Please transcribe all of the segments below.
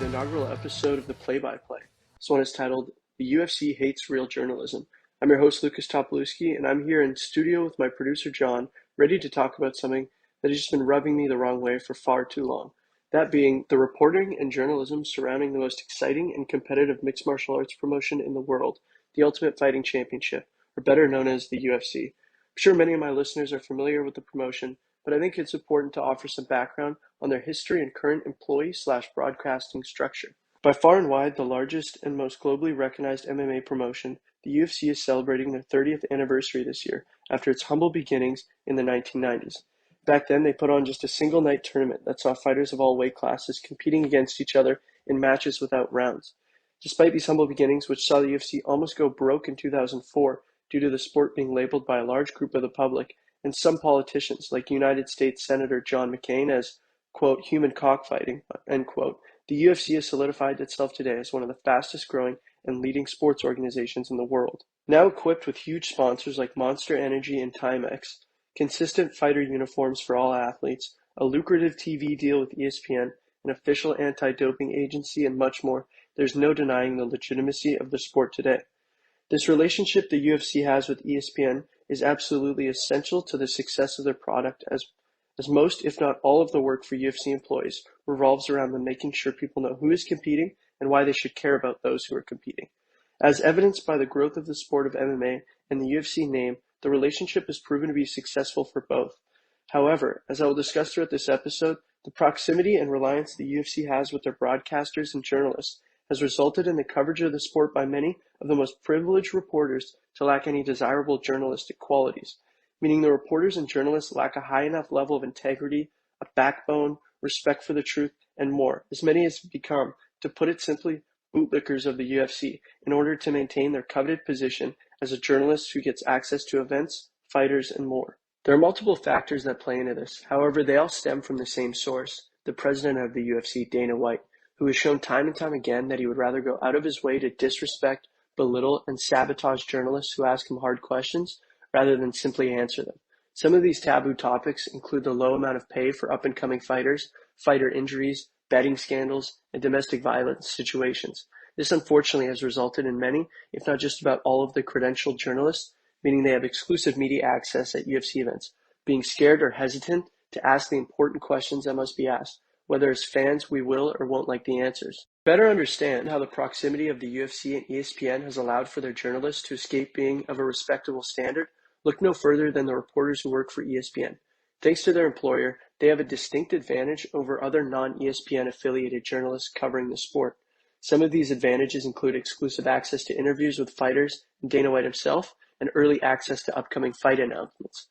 inaugural episode of the Play-by-Play. This one is titled The UFC Hates Real Journalism. I'm your host, Lucas Topolewski, and I'm here in studio with my producer, John, ready to talk about something that has just been rubbing me the wrong way for far too long. That being the reporting and journalism surrounding the most exciting and competitive mixed martial arts promotion in the world, the Ultimate Fighting Championship, or better known as the UFC. I'm sure many of my listeners are familiar with the promotion, but I think it's important to offer some background on their history and current employee/broadcasting structure. By far and wide the largest and most globally recognized MMA promotion, the UFC is celebrating their 30th anniversary this year after its humble beginnings in the 1990s. Back then, they put on just a single-night tournament that saw fighters of all weight classes competing against each other in matches without rounds. Despite these humble beginnings, which saw the UFC almost go broke in 2004 due to the sport being labeled by a large group of the public and some politicians, like United States Senator John McCain, as, quote, human cockfighting, end quote, the UFC has solidified itself today as one of the fastest growing and leading sports organizations in the world. Now equipped with huge sponsors like Monster Energy and Timex, consistent fighter uniforms for all athletes, a lucrative TV deal with ESPN, an official anti-doping agency, and much more, there's no denying the legitimacy of the sport today. This relationship the UFC has with ESPN is absolutely essential to the success of their product, as most, if not all, of the work for UFC employees revolves around them making sure people know who is competing and why they should care about those who are competing. As evidenced by the growth of the sport of MMA and the UFC name, the relationship has proven to be successful for both. However, as I will discuss throughout this episode, the proximity and reliance the UFC has with their broadcasters and journalists has resulted in the coverage of the sport by many of the most privileged reporters to lack any desirable journalistic qualities, meaning the reporters and journalists lack a high enough level of integrity, a backbone, respect for the truth, and more, as many as become, to put it simply, bootlickers of the UFC in order to maintain their coveted position as a journalist who gets access to events, fighters, and more. There are multiple factors that play into this. However, they all stem from the same source, the president of the UFC, Dana White, who has shown time and time again that he would rather go out of his way to disrespect, belittle, and sabotage journalists who ask him hard questions rather than simply answer them. Some of these taboo topics include the low amount of pay for up-and-coming fighters, fighter injuries, betting scandals, and domestic violence situations. This unfortunately has resulted in many, if not just about all of the credentialed journalists, meaning they have exclusive media access at UFC events, being scared or hesitant to ask the important questions that must be asked, whether as fans we will or won't like the answers. To better understand how the proximity of the UFC and ESPN has allowed for their journalists to escape being of a respectable standard, look no further than the reporters who work for ESPN. Thanks to their employer, they have a distinct advantage over other non-ESPN affiliated journalists covering the sport. Some of these advantages include exclusive access to interviews with fighters and Dana White himself, and early access to upcoming fight announcements.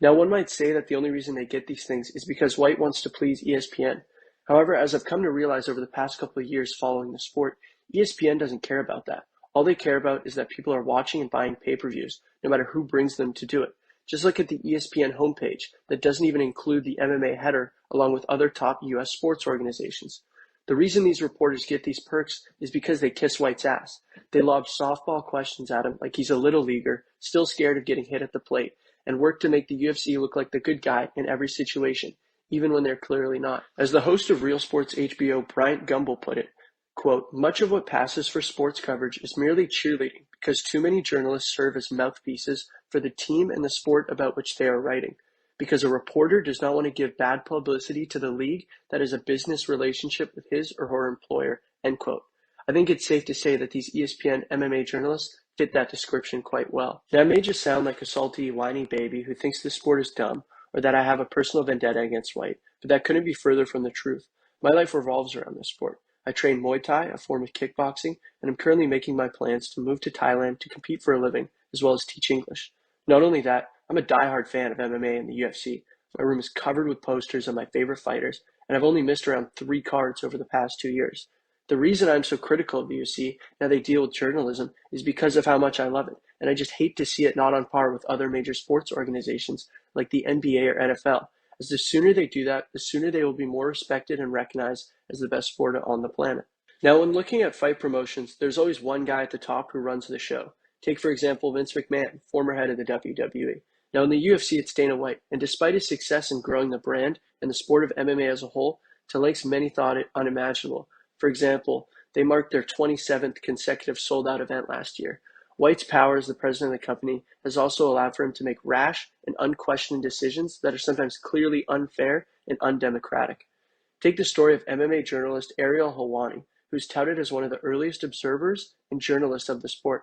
Now, one might say that the only reason they get these things is because White wants to please ESPN. However, as I've come to realize over the past couple of years following the sport, ESPN doesn't care about that. All they care about is that people are watching and buying pay-per-views, no matter who brings them to do it. Just look at the ESPN homepage that doesn't even include the MMA header along with other top US sports organizations. The reason these reporters get these perks is because they kiss White's ass. They lob softball questions at him like he's a little leaguer, still scared of getting hit at the plate, and work to make the UFC look like the good guy in every situation, even when they're clearly not. As the host of Real Sports HBO, Bryant Gumbel, put it, quote, much of what passes for sports coverage is merely cheerleading because too many journalists serve as mouthpieces for the team and the sport about which they are writing. Because a reporter does not want to give bad publicity to the league that is a business relationship with his or her employer, end quote. I think it's safe to say that these ESPN MMA journalists fit that description quite well. That may just sound like a salty, whiny baby who thinks the sport is dumb, or that I have a personal vendetta against White, but that couldn't be further from the truth. My life revolves around this sport. I train Muay Thai, a form of kickboxing, and I'm currently making my plans to move to Thailand to compete for a living, as well as teach English. Not only that, I'm a diehard fan of MMA and the UFC. My room is covered with posters of my favorite fighters, and I've only missed around 3 cards over the past 2 years. The reason I'm so critical of the UFC and how they deal with journalism is because of how much I love it, and I just hate to see it not on par with other major sports organizations like the NBA or NFL, as the sooner they do that, the sooner they will be more respected and recognized as the best sport on the planet. Now, when looking at fight promotions, there's always one guy at the top who runs the show. Take, for example, Vince McMahon, former head of the WWE. Now, in the UFC, it's Dana White, and despite his success in growing the brand and the sport of MMA as a whole to lengths many thought it unimaginable, For example, they marked their 27th consecutive sold-out event last year. White's power as the president of the company has also allowed for him to make rash and unquestioned decisions that are sometimes clearly unfair and undemocratic. Take the story of MMA journalist Ariel Helwani, who's touted as one of the earliest observers and journalists of the sport.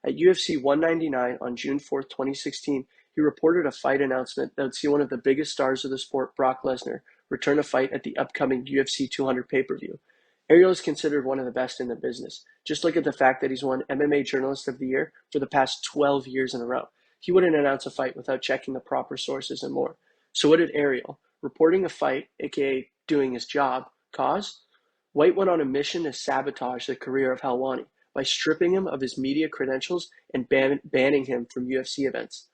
At UFC 199 on June 4, 2016, he reported a fight announcement that would see one of the biggest stars of the sport, Brock Lesnar, return to fight at the upcoming UFC 200 pay-per-view. Ariel is considered one of the best in the business. Just look at the fact that he's won MMA Journalist of the Year for the past 12 years in a row. He wouldn't announce a fight without checking the proper sources and more. So what did Ariel, reporting a fight, aka doing his job, cause? White went on a mission to sabotage the career of Helwani by stripping him of his media credentials and banning him from UFC events.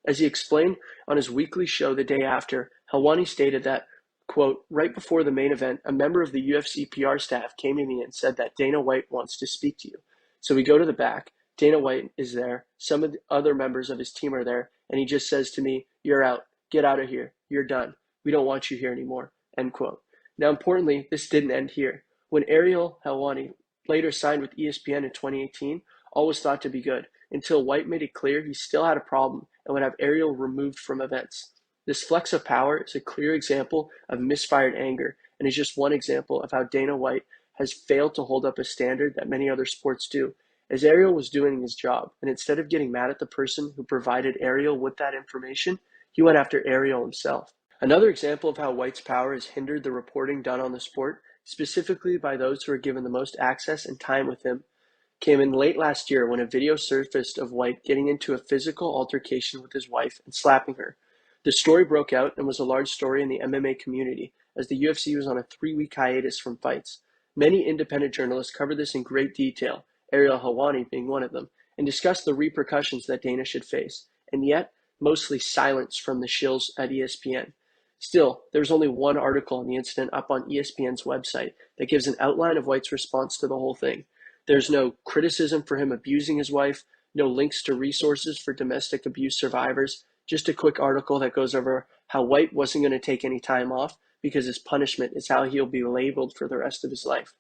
As he explained on his weekly show the day after, Helwani stated that, quote, right before the main event, a member of the UFC PR staff came to me and said that Dana White wants to speak to you. So we go to the back. Dana White is there. Some of the other members of his team are there. And he just says to me, you're out. Get out of here. You're done. We don't want you here anymore, end quote. Now, importantly, this didn't end here. When Ariel Helwani later signed with ESPN in 2018, all was thought to be good, until White made it clear he still had a problem and would have Ariel removed from events. This flex of power is a clear example of misfired anger and is just one example of how Dana White has failed to hold up a standard that many other sports do, as Ariel was doing his job, and instead of getting mad at the person who provided Ariel with that information, he went after Ariel himself. Another example of how White's power has hindered the reporting done on the sport, specifically by those who are given the most access and time with him, came in late last year when a video surfaced of White getting into a physical altercation with his wife and slapping her. The story broke out and was a large story in the MMA community, as the UFC was on a 3-week hiatus from fights. Many independent journalists covered this in great detail, Ariel Helwani being one of them, and discussed the repercussions that Dana should face, and yet mostly silence from the shills at ESPN. Still, there's only one article on the incident up on ESPN's website that gives an outline of White's response to the whole thing. There's no criticism for him abusing his wife, no links to resources for domestic abuse survivors, just a quick article that goes over how White wasn't going to take any time off because his punishment is how he'll be labeled for the rest of his life.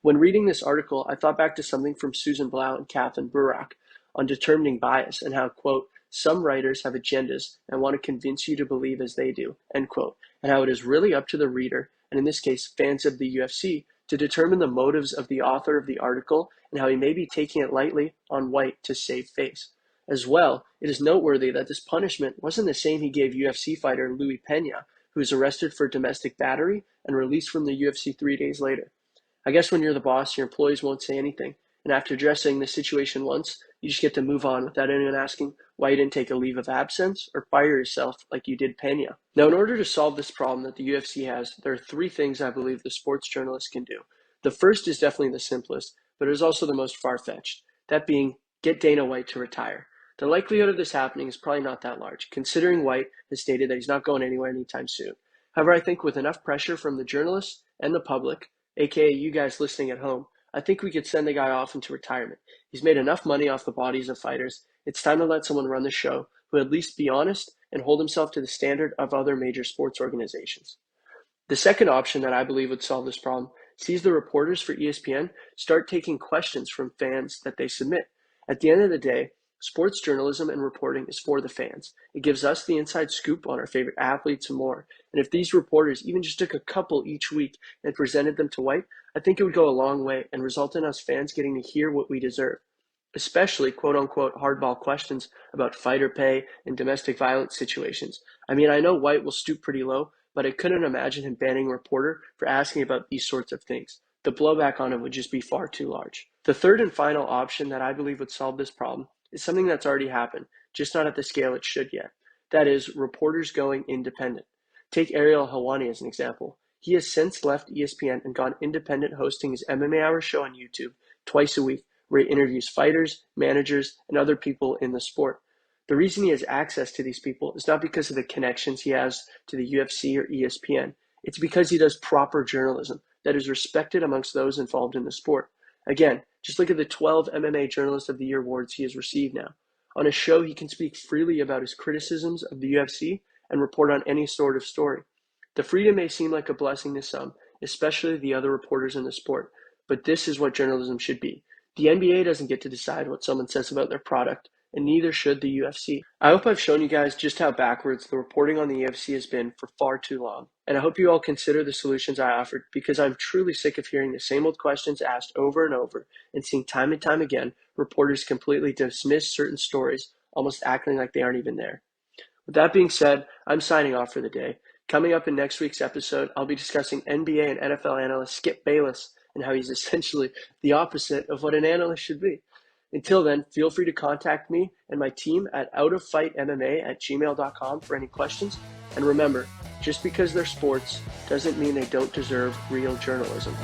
When reading this article, I thought back to something from Susan Blau and Catherine Burak on determining bias and how, quote, some writers have agendas and want to convince you to believe as they do, end quote, and how it is really up to the reader, and in this case, fans of the UFC, to determine the motives of the author of the article and how he may be taking it lightly on White to save face. As well, it is noteworthy that this punishment wasn't the same he gave UFC fighter Louis Pena, who was arrested for domestic battery and released from the UFC 3 days later. I guess when you're the boss, your employees won't say anything, and after addressing the situation once, you just get to move on without anyone asking why you didn't take a leave of absence or fire yourself like you did Pena. Now, in order to solve this problem that the UFC has, there are 3 things I believe the sports journalist can do. The first is definitely the simplest, but it is also the most far-fetched, that being get Dana White to retire. The likelihood of this happening is probably not that large, considering White has stated that he's not going anywhere anytime soon. However, I think with enough pressure from the journalists and the public, aka you guys listening at home, I think we could send the guy off into retirement. He's made enough money off the bodies of fighters. It's time to let someone run the show who at least be honest and hold himself to the standard of other major sports organizations. The second option that I believe would solve this problem sees the reporters for ESPN start taking questions from fans that they submit. At the end of the day, sports journalism and reporting is for the fans. It gives us the inside scoop on our favorite athletes and more. And if these reporters even just took a couple each week and presented them to White, I think it would go a long way and result in us fans getting to hear what we deserve, especially quote-unquote hardball questions about fighter pay and domestic violence situations. I mean, I know White will stoop pretty low, but I couldn't imagine him banning a reporter for asking about these sorts of things. The blowback on him would just be far too large. The third and final option that I believe would solve this problem is something that's already happened, just not at the scale it should yet. That is, reporters going independent. Take Ariel Helwani as an example. He has since left ESPN and gone independent, hosting his MMA Hour show on YouTube twice a week, where he interviews fighters, managers, and other people in the sport. The reason he has access to these people is not because of the connections he has to the UFC or ESPN. It's because he does proper journalism that is respected amongst those involved in the sport. Again, just look at the 12 MMA Journalist of the Year awards he has received now. On his show, he can speak freely about his criticisms of the UFC and report on any sort of story. The freedom may seem like a blessing to some, especially the other reporters in the sport, but this is what journalism should be. The NBA doesn't get to decide what someone says about their product, and neither should the UFC. I hope I've shown you guys just how backwards the reporting on the UFC has been for far too long, and I hope you all consider the solutions I offered, because I'm truly sick of hearing the same old questions asked over and over and seeing time and time again reporters completely dismiss certain stories, almost acting like they aren't even there. With that being said, I'm signing off for the day. Coming up in next week's episode, I'll be discussing NBA and NFL analyst Skip Bayless and how he's essentially the opposite of what an analyst should be. Until then, feel free to contact me and my team at outofFightMMA@gmail.com for any questions. And remember, just because they're sports doesn't mean they don't deserve real journalism.